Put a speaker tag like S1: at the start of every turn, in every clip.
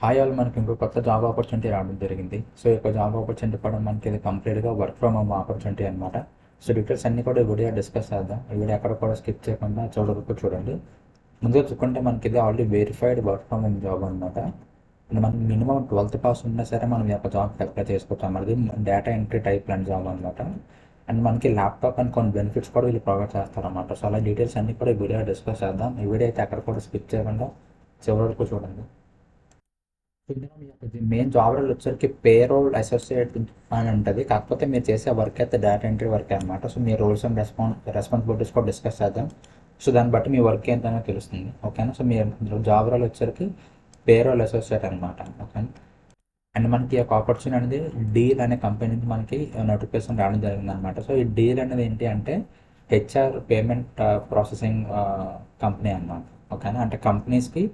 S1: Hi all, మనకి ఇంకో కొత్త జాబ్ ఆపర్చునిటీ రావడం జరిగింది. సో ఈ యొక్క జాబ్ ఆపర్చునిటీ కూడా మనకి ఇది కంప్లీట్గా వర్క్ ఫ్రమ్ హోమ్ ఆపర్చునిటీ అనమాట. సో డీటెయిల్స్ అన్ని కూడా ఈ వీడియో డిస్కస్ చేద్దాం. ఈ వీడియో ఎక్కడ కూడా స్కిప్ చేయకుండా చూడవరకు చూడండి. ముందుగా చూసుకుంటే మనకి ఇది already verified work from home job అనమాట. మనకి మినిమం 12th పాస్ ఉన్నా సరే మనం ఈ యొక్క జాబ్కి అప్లై చేసుకోవచ్చు అన్నది డేటా ఎంట్రీ టైప్ లాంటి జాబ్ అనమాట. అండ్ మనకి ల్యాప్టాప్ అండ్ కొన్ని బెనిఫిట్స్ కూడా వీళ్ళు ప్రొవైడ్ చేస్తారన్నమాట. సో అలా డీటెయిల్స్ అన్ని కూడా ఈ వీడియో డిస్కస్ చేద్దాం. ఈ వీడియో అయితే ఎక్కడ కూడా స్కిప్ చేయకుండా చివరి వరకు చూడండి. ఇందులో మీ యొక్క మెయిన్ జాబ్ రోల్ వచ్చేసరికి పేరోల్ అసోసియేట్ అని ఉంటుంది. కాకపోతే మీరు చేసే వర్క్ అయితే డేటా ఎంట్రీ వర్క్ అనమాట. సో మీ రోల్స్ అండ్ రెస్పాన్సిబిలిటీస్ కూడా డిస్కస్ చేద్దాం. సో దాన్ని బట్టి మీ వర్క్ ఏంటనే తెలుస్తుంది. ఓకేనా. సో మీ జాబ్ రోల్ వచ్చేసరికి పేరోల్ అసోసియేట్ అనమాట. ఓకేనా. అండ్ మనకి ఒక ఆపర్చునిటీ అనేది డీల్ అనే కంపెనీ నుంచి మనకి నోటిఫికేషన్ రావడం జరిగింది అనమాట. సో ఈ డీల్ అనేది ఏంటి అంటే హెచ్ఆర్ పేమెంట్ ప్రాసెసింగ్ కంపెనీ అనమాట. ఓకేనా. అంటే కంపెనీస్కి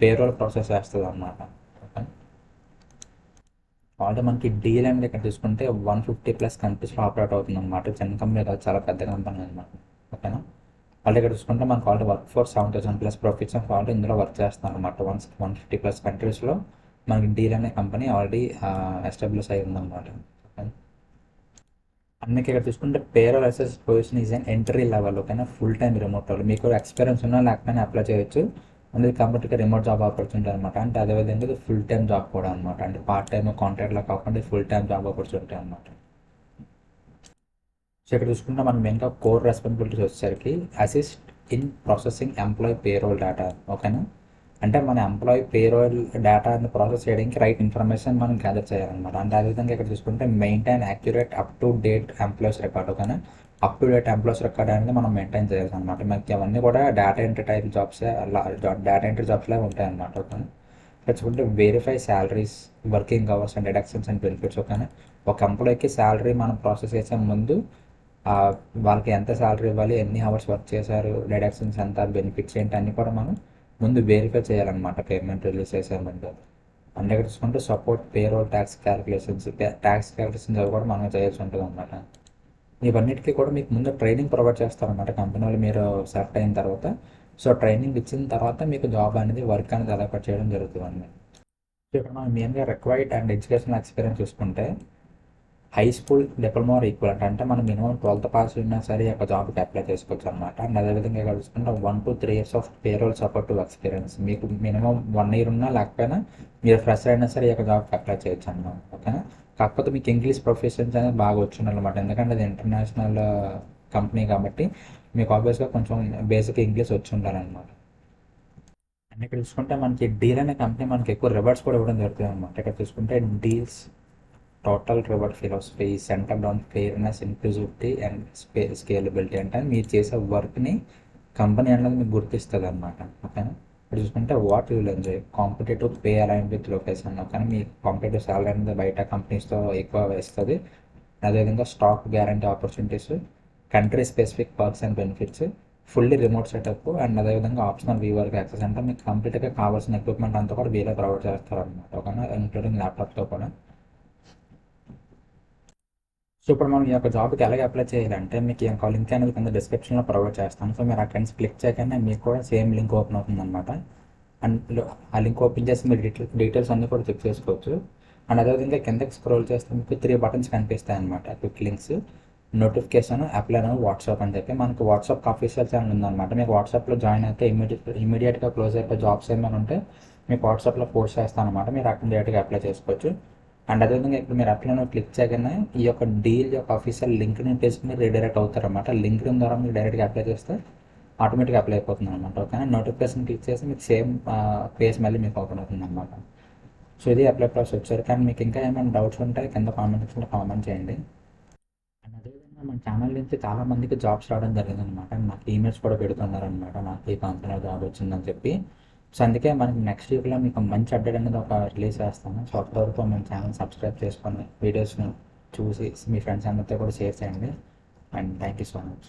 S1: పేరోల్ ప్రాసెస్ చేస్తుంది అనమాట. ఆల్రెడీ మనకి డీల్ అనేది ఇక్కడ తీసుకుంటే 150+ కంట్రీస్లో ఆపరేట్ అవుతుంది అనమాట. చిన్న కంపెనీ కాదు, చాలా పెద్ద కంపెనీ అనమాట. ఓకేనా. ఆల్రెడీ ఇక్కడ చూసుకుంటే మనకు already work force 7,000+ professionals already ఇందులో వర్క్ చేస్తున్నారు అనమాట. 150+ కంట్రీస్లో మనకి డీల్ అనే కంపెనీ ఆల్రెడీ ఎస్టాబ్లిష్ అయి ఉందన్నమాట. అందుకే ఇక్కడ చూసుకుంటే payroll assess position is and entry level. ఓకేనా. ఫుల్ టైం రిమోట్ వాళ్ళు మీకు ఎక్స్పీరియన్స్ ఉన్నా లేకపోయినా అప్లై చేయొచ్చు. అనేది కంప్లీట్గా రిమోట్ జాబ్ ఆపర్చునిటీ అనమాట. అంటే అదేవిధంగా ఇది ఫుల్ టైం జాబ్ కూడా అనమాట. అంటే పార్ట్ టైం కాంట్రాక్ట్లో కాకుండా ఫుల్ టైం జాబ్ ఆపర్చునిటీ అనమాట. సో ఇక్కడ చూసుకుంటే మనం మెయిన్గా కోర్ రెస్పాన్సిబిలిటీస్ వచ్చేసరికి assist in processing employee payroll data. ఓకేనా. అంటే మన ఎంప్లాయీ పేరోల్ డేటాని ప్రాసెస్ చేయడానికి రైట్ ఇన్ఫర్మేషన్ మనం గ్యాదర్ చేయాలన్నమాట. అంటే అదేవిధంగా ఇక్కడ చూసుకుంటే maintain accurate up to date employees record. ఓకేనా. Up to date employees record అనేది మనం మెయింటైన్ చేయాల్సి అనమాట. మనకి అవన్నీ కూడా డేటా ఎంట్రీ టైప్ జాబ్సే, డేటా ఎంట్రీ జాబ్స్లో ఉంటాయి అనమాట. ఓకేనా. తెచ్చుకుంటే verify salaries, working hours and deductions and benefits. ఓకేనా. ఒక ఎంప్లాయీకి శాలరీ మనం ప్రాసెస్ చేసే ముందు వాళ్ళకి ఎంత శాలరీ ఇవ్వాలి, ఎన్ని అవర్స్ వర్క్ చేశారు, డిడక్షన్స్ ఎంత, బెనిఫిట్స్ ఏంటి అన్నీ కూడా మనం ముందు వెరిఫై చేయాలన్నమాట పేమెంట్ రిలీజ్ చేసే ముందు. అంటే ఇక్కడ చూసుకుంటే సపోర్ట్ పేరోల్ ట్యాక్స్ క్యాలిక్యులేషన్స్ అవి కూడా మనం చేయాల్సి ఉంటుంది అనమాట. ఇవన్నిటికీ కూడా మీకు ముందు ట్రైనింగ్ ప్రొవైడ్ చేస్తారనమాట కంపెనీ వాళ్ళు మీరు సెలెక్ట్ అయిన తర్వాత. సో ట్రైనింగ్ ఇచ్చిన తర్వాత మీకు జాబ్ అనేది వర్క్ అనేది అలవాటు చేయడం జరుగుతుంది. సో ఇక్కడ మనం మెయిన్గా రిక్వైర్డ్ అండ్ ఎడ్యుకేషనల్ ఎక్స్పీరియన్స్ చూసుకుంటే హై స్కూల్ డిప్లొమా ఈక్వలెంట్. అంటే మనం మినిమం 12th పాస్ ఉన్నా సరే ఒక జాబ్కి అప్లై చేసుకోవచ్చు అనమాట. అండ్ అదేవిధంగా ఇక్కడ చూసుకుంటే 1 to 3 years of payroll supportive experience. మీకు మినిమం 1 year ఉన్నా లేకపోయినా మీరు ఫ్రెషర్ అయినా సరే ఈ యొక్క జాబ్కి అప్లై చేయొచ్చు అనమాట. ఓకేనా. కాకపోతే మీకు ఇంగ్లీష్ ప్రొఫెషన్స్ అనేది బాగా వచ్చిందనమాట. ఎందుకంటే అది ఇంటర్నేషనల్ కంపెనీ కాబట్టి మీకు ఆబ్వియస్గా కొంచెం బేసిక్ ఇంగ్లీష్ వచ్చి ఉండాలన్నమాట. అండ్ ఇక్కడ చూసుకుంటే మనకి డీల్ అనే కంపెనీ మనకి ఎక్కువ రివార్డ్స్ కూడా ఇవ్వడం జరుగుతుంది అనమాట. ఇక్కడ చూసుకుంటే deals total reward philosophy centred on fairness, inclusivity and scalability. అంటే మీరు చేసే వర్క్ని కంపెనీ అనేది మీకు గుర్తిస్తుంది అనమాట. ఓకేనా. ఇక్కడ చూసుకుంటే what you will enjoy competitive pay align with location. కానీ మీ కాంపిటేటివ్ సాలరీ అనేది బయట కంపెనీస్తో ఎక్కువ వేస్తుంది. అదేవిధంగా stock guarantee opportunities, country specific perks and benefits, fully remote setup and అదేవిధంగా ఆప్షనల్ వీవర్కి యాక్సెస్. అంటే మీకు కంప్లీట్గా కావాల్సిన ఎక్విప్మెంట్ అంతా కూడా వీరే ప్రొవైడ్ చేస్తారనమాట. ఓకేనా. ఇంక్లూడింగ్ ల్యాప్టాప్తో కూడా. సో ఇప్పుడు మనం ఈ యొక్క జాబ్కి ఎలాగ అప్లై చేయాలంటే మీకు ఈ యొక్క లింక్ అనేది కింద డిస్క్రిప్షన్లో ప్రొవైడ్ చేస్తాను. సో మీరు అక్కడి నుంచి క్లిక్ చేయగానే మీకు కూడా సేమ్ లింక్ ఓపెన్ అవుతుంది అనమాట. అండ్ ఆ లింక్ ఓపెన్ చేసి మీరు డీటెయిల్స్ అన్నీ కూడా చెక్ చేసుకోవచ్చు. అండ్ అదేవిధంగా కిందకి స్క్రోల్ చేస్తే మీకు 3 buttons కనిపిస్తాయి అనమాట. Quick links, notification, apply now, WhatsApp అని చెప్పి మనకి వాట్సాప్ ఆఫీషియల్ ఛానల్ ఉందన్నమాట. మీకు వాట్సాప్లో జాయిన్ అయితే ఇమీడియట్గా క్లోజ్ అయిపోయి జాబ్స్ ఏమైనా ఉంటే మీకు వాట్సాప్లో పోస్ట్ చేస్తాను అనమాట. మీరు అక్కడ డైరెక్ట్గా అప్లై చేసుకోవచ్చు. అండ్ అదేవిధంగా ఇప్పుడు మీరు అప్లై నౌ క్లిక్ చేయగానే ఈ యొక్క డీల్ యొక్క ఆఫీషియల్ లింక్ని పేజ్ మీరు రీడైరెక్ట్ అవుతారన్నమాట. లింక్ ద్వారా మీరు డైరెక్ట్గా అప్లై చేస్తే ఆటోమేటిక్గా అప్లై అయిపోతుంది అనమాట. ఓకేనా. నోటిఫికేషన్ క్లిక్ చేసి మీకు సేమ్ పేజ్ మళ్ళీ మీకు ఓపెన్ అవుతుంది అనమాట. సో ఇది అప్లై ప్రాసెస్ వచ్చారు. కానీ మీకు ఇంకా ఏమైనా డౌట్స్ ఉంటే కింద కామెంట్ సెక్షన్లో కామెంట్ చేయండి. అండ్ అదేవిధంగా మన ఛానల్ నుంచి చాలామందికి జాబ్స్ రావడం జరిగింది అనమాట. నాకు ఈమెయిల్స్ కూడా పెడుతున్నారనమాట, నాకు ఈ కంపెనీలో జాబ్ వచ్చిందని చెప్పి. సో అందుకే మనకి నెక్స్ట్ వీక్లో మీకు మంచి అప్డేట్ అనేది ఒక రిలీజ్ చేస్తాను. సో అప్పటివరకు మన ఛానల్ సబ్స్క్రైబ్ చేసుకొని వీడియోస్ని చూసి మీ ఫ్రెండ్స్ అందరితో కూడా షేర్ చేయండి. And thank you so much.